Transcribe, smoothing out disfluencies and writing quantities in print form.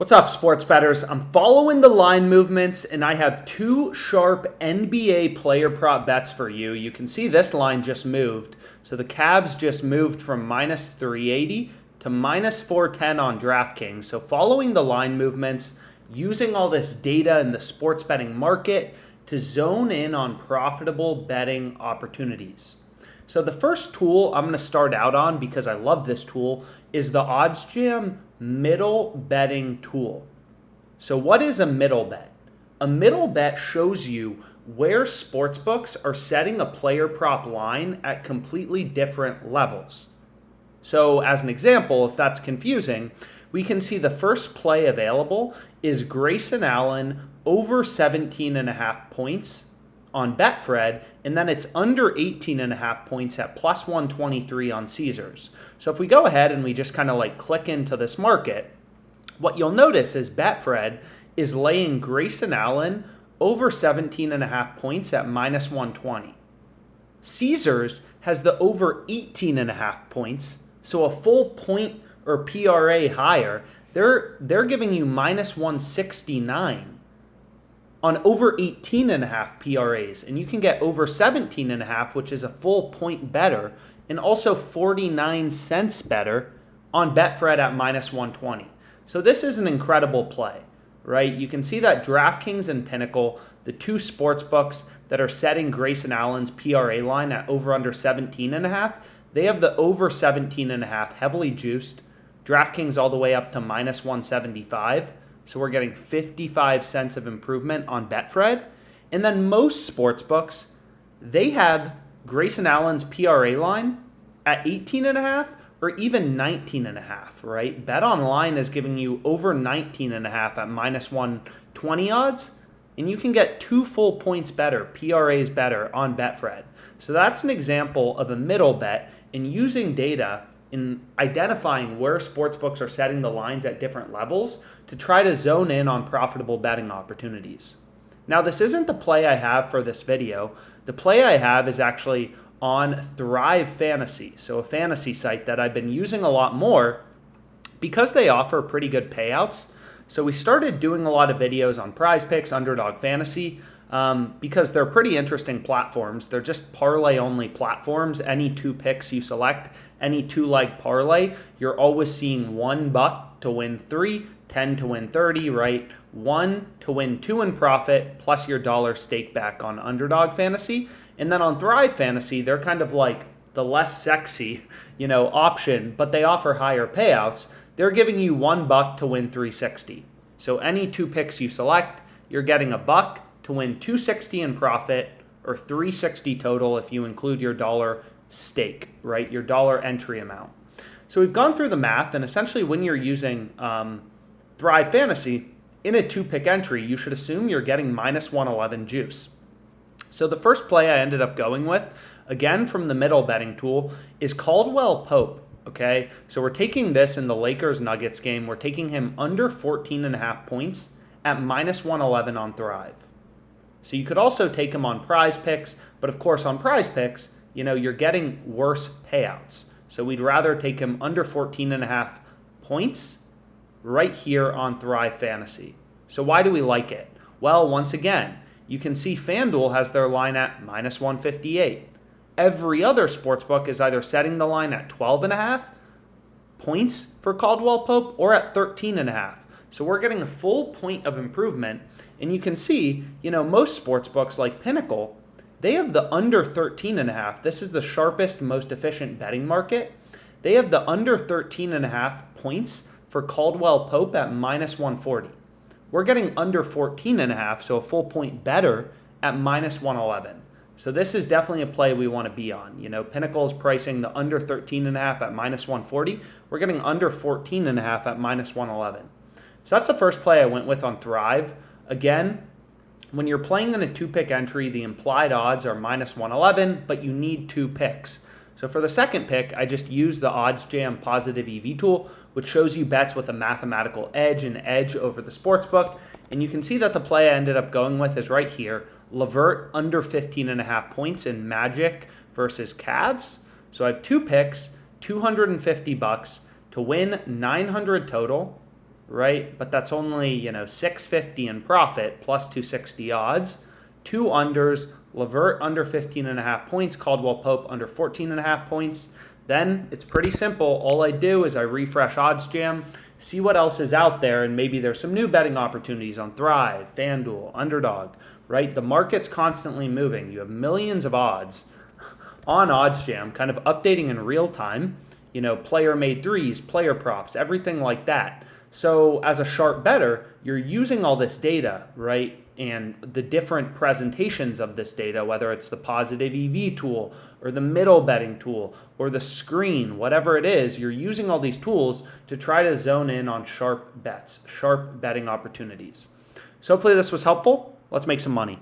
What's up, sports bettors? I'm following the line movements, and I have two sharp NBA player prop bets for you. You can see this line just moved. So the Cavs just moved from minus 380 to minus 410 on DraftKings. So following the line movements, using all this data in the sports betting market to zone in on profitable betting opportunities. So the first tool I'm going to start out on, because I love this tool, is the OddsJam middle betting tool. So what is a middle bet? A middle bet shows you where sportsbooks are setting a player prop line at completely different levels. So as an example, if that's confusing, we can see the first play available is Grayson Allen over 17.5 points on Betfred, and then it's under 18.5 points at plus 123 on Caesars. So if we go ahead and we just kind of like click into this market, what you'll notice is Betfred is laying Grayson Allen over 17.5 points at minus 120. Caesars has the over 18.5 points, so a full point or PRA higher. They're giving you minus 169 on over 18.5 PRAs, and you can get over 17.5, which is a full point better, and also 49 cents better on Betfred at minus 120. So this is an incredible play, right? You can see that DraftKings and Pinnacle, the two sports books that are setting Grayson Allen's PRA line at over under 17.5, they have the over 17.5 heavily juiced. DraftKings all the way up to minus 175. So we're getting 55 cents of improvement on Betfred. And then most sports books, they have Grayson Allen's PRA line at 18.5 or even 19.5, right? BetOnline is giving you over 19.5 at minus 120 odds, and you can get 2 full points better, PRAs better on Betfred. So that's an example of a middle bet in using data in identifying where sportsbooks are setting the lines at different levels to try to zone in on profitable betting opportunities. Now, this isn't the play I have for this video. The play I have is actually on ThriveFantasy, so a fantasy site that I've been using a lot more because they offer pretty good payouts. So we started doing a lot of videos on PrizePicks, Underdog Fantasy, because they're pretty interesting platforms. They're just parlay-only platforms. Any two picks you select, any two-leg parlay, you're always seeing $1 to win 3, 10 to win 30, right? 1 to win 2 in profit, plus your dollar stake back on Underdog Fantasy. And then on Thrive Fantasy, they're kind of like the less sexy, option, but they offer higher payouts. They're giving you $1 to win 360. So any two picks you select, you're getting $1 to win 260 in profit, or 360 total if you include your dollar stake, right? Your dollar entry amount. So we've gone through the math, and essentially when you're using Thrive Fantasy in a two-pick entry, you should assume you're getting minus 111 juice. So the first play I ended up going with, again from the middle betting tool, is CaldwellPope. Okay, so we're taking this in the Lakers-Nuggets game. We're taking him under 14.5 points at minus 111 on Thrive. So you could also take him on PrizePicks, but of course on PrizePicks, you're getting worse payouts. So we'd rather take him under 14.5 points right here on Thrive Fantasy. So why do we like it? Well, once again, you can see FanDuel has their line at minus 158. Every other sportsbook is either setting the line at 12.5 points for CaldwellPope or at 13.5. So we're getting a full point of improvement. And you can see, most sportsbooks like Pinnacle, they have the under 13.5. This is the sharpest, most efficient betting market. They have the under 13.5 points for CaldwellPope at minus 140. We're getting under 14.5, so a full point better at minus 111. So this is definitely a play we want to be on. Pinnacle is pricing the under 13.5 at minus 140. We're getting under 14.5 at minus 111. So that's the first play I went with on Thrive. Again, when you're playing in a two-pick entry, the implied odds are minus 111, but you need two picks. So for the second pick, I just used the OddsJam positive EV tool, which shows you bets with a mathematical edge and edge over the sportsbook. And you can see that the play I ended up going with is right here. Levert under 15.5 points in Magic versus Cavs. So I have two picks, $250 to win 900 total, right? But that's only, 650 in profit plus 260 odds. 2 unders, Levert under 15.5 points, CaldwellPope under 14.5 points. Then it's pretty simple. All I do is I refresh OddsJam, see what else is out there, and maybe there's some new betting opportunities on Thrive, FanDuel, Underdog, right? The market's constantly moving. You have millions of odds on OddsJam, kind of updating in real time, player made threes, player props, everything like that. So as a sharp bettor, you're using all this data, right? And the different presentations of this data, whether it's the positive EV tool or the middle betting tool or the screen, whatever it is, you're using all these tools to try to zone in on sharp bets, sharp betting opportunities. So hopefully this was helpful. Let's make some money.